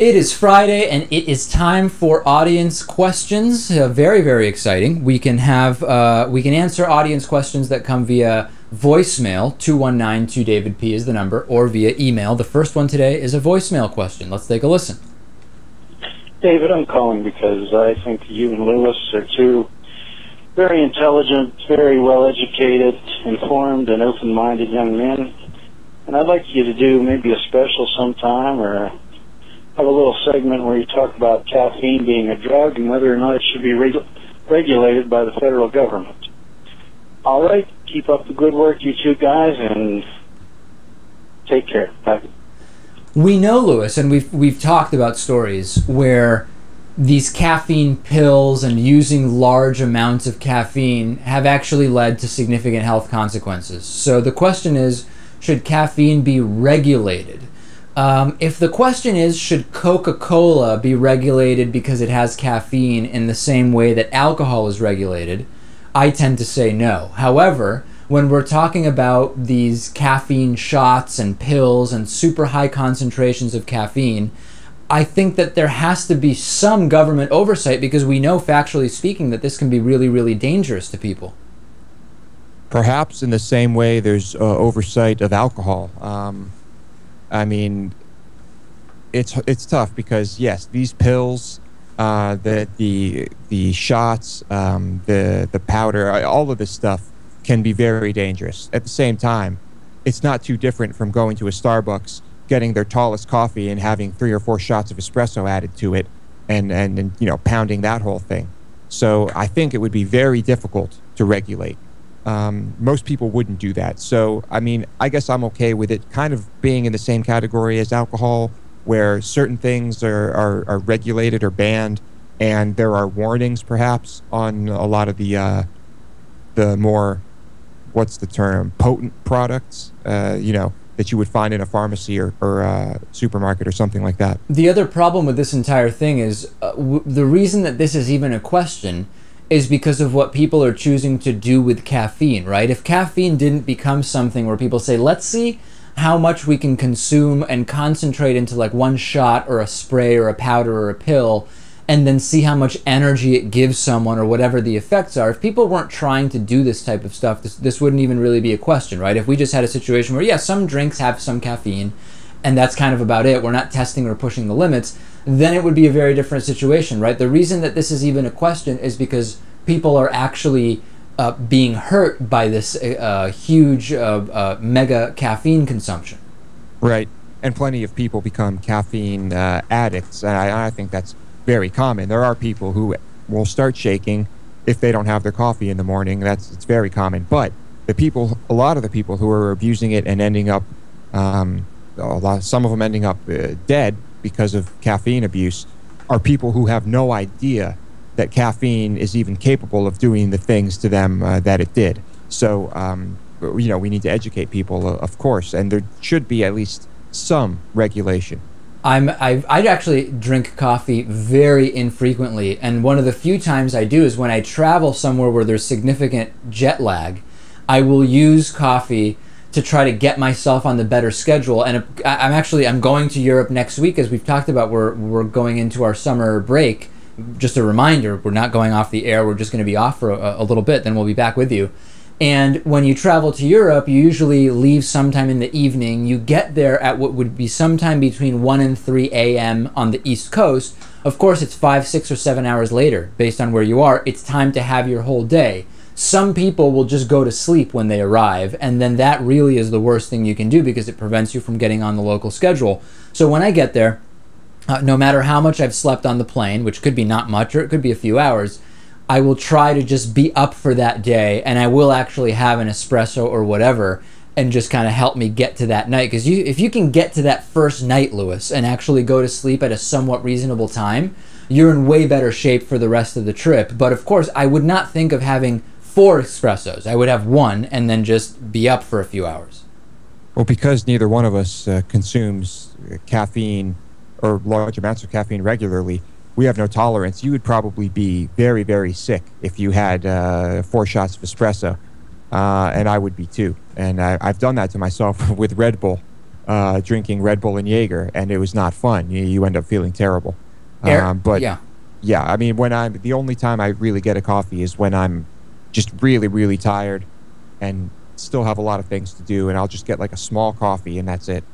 It is Friday, and it is time for audience questions. Very, very exciting. We can answer audience questions that come via voicemail. 219-2-DAVID-P is the number, or via email. The first one today is a voicemail question. Let's take a listen. David, I'm calling because I think you and Lewis are two very intelligent, very well-educated, informed, and open-minded young men. And I'd like you to do maybe a special sometime, or have a little segment where you talk about caffeine being a drug and whether or not it should be regulated by the federal government. All right, keep up the good work, you two guys, and take care. Bye. We know, Lewis, and we've talked about stories where these caffeine pills and using large amounts of caffeine have actually led to significant health consequences. So the question is, should caffeine be regulated? If the question is, should Coca-Cola be regulated because it has caffeine in the same way that alcohol is regulated, I tend to say no. However, when we're talking about these caffeine shots and pills and super high concentrations of caffeine, I think that there has to be some government oversight, because we know, factually speaking, that this can be really, really dangerous to people. Perhaps in the same way there's oversight of alcohol. I mean, it's tough because, yes, these pills, the shots, the powder, all of this stuff can be very dangerous. At the same time, it's not too different from going to a Starbucks, getting their tallest coffee and having 3 or 4 shots of espresso added to it, and you know, pounding that whole thing. So I think it would be very difficult to regulate. Most people wouldn't do that. So, I mean, I guess I'm okay with it kind of being in the same category as alcohol, where certain things are regulated or banned, and there are warnings perhaps on a lot of the more, what's the term, potent products, you know, that you would find in a pharmacy or a supermarket or something like that. The other problem with this entire thing is the reason that this is even a question is because of what people are choosing to do with caffeine, right? If caffeine didn't become something where people say, let's see how much we can consume and concentrate into like one shot or a spray or a powder or a pill, and then see how much energy it gives someone or whatever the effects are. If people weren't trying to do this type of stuff, this wouldn't even really be a question, right? If we just had a situation where, yeah, some drinks have some caffeine, and that's kind of about it, we're not testing or pushing the limits, then it would be a very different situation, right? The reason that this is even a question is because people are actually being hurt by this huge mega caffeine consumption. Right, and plenty of people become caffeine addicts, and I think that's very common. There are people who will start shaking if they don't have their coffee in the morning. It's very common. But a lot of the people who are abusing it and ending up, some of them ending up dead because of caffeine abuse, are people who have no idea that caffeine is even capable of doing the things to them that it did. So, you know, we need to educate people, of course, and there should be at least some regulation. I actually drink coffee very infrequently, and one of the few times I do is when I travel somewhere where there's significant jet lag. I will use coffee to try to get myself on the better schedule. And I'm going to Europe next week, as we've talked about. We're going into our summer break. Just a reminder, we're not going off the air. We're just going to be off for a little bit, then we'll be back with you. And when you travel to Europe, you usually leave sometime in the evening. You get there at what would be sometime between 1 and 3 a.m. on the East Coast. Of course, it's 5, 6, or 7 hours later, based on where you are. It's time to have your whole day. Some people will just go to sleep when they arrive, and then that really is the worst thing you can do, because it prevents you from getting on the local schedule. So when I get there, no matter how much I've slept on the plane, which could be not much, or it could be a few hours, I will try to just be up for that day, and I will actually have an espresso or whatever, and just kind of help me get to that night. Because if you can get to that first night, Lewis, and actually go to sleep at a somewhat reasonable time, you're in way better shape for the rest of the trip. But of course, I would not think of having 4 espressos. I would have 1 and then just be up for a few hours. Well, because neither one of us consumes caffeine or large amounts of caffeine regularly, we have no tolerance. You would probably be very, very sick if you had 4 shots of espresso, and I would be too. And I've done that to myself with Red Bull. drinking Red Bull and Jaeger, and it was not fun. You end up feeling terrible. But yeah, I mean, the only time I really get a coffee is when I'm just really, really tired and still have a lot of things to do, and I'll just get like a small coffee, and that's it.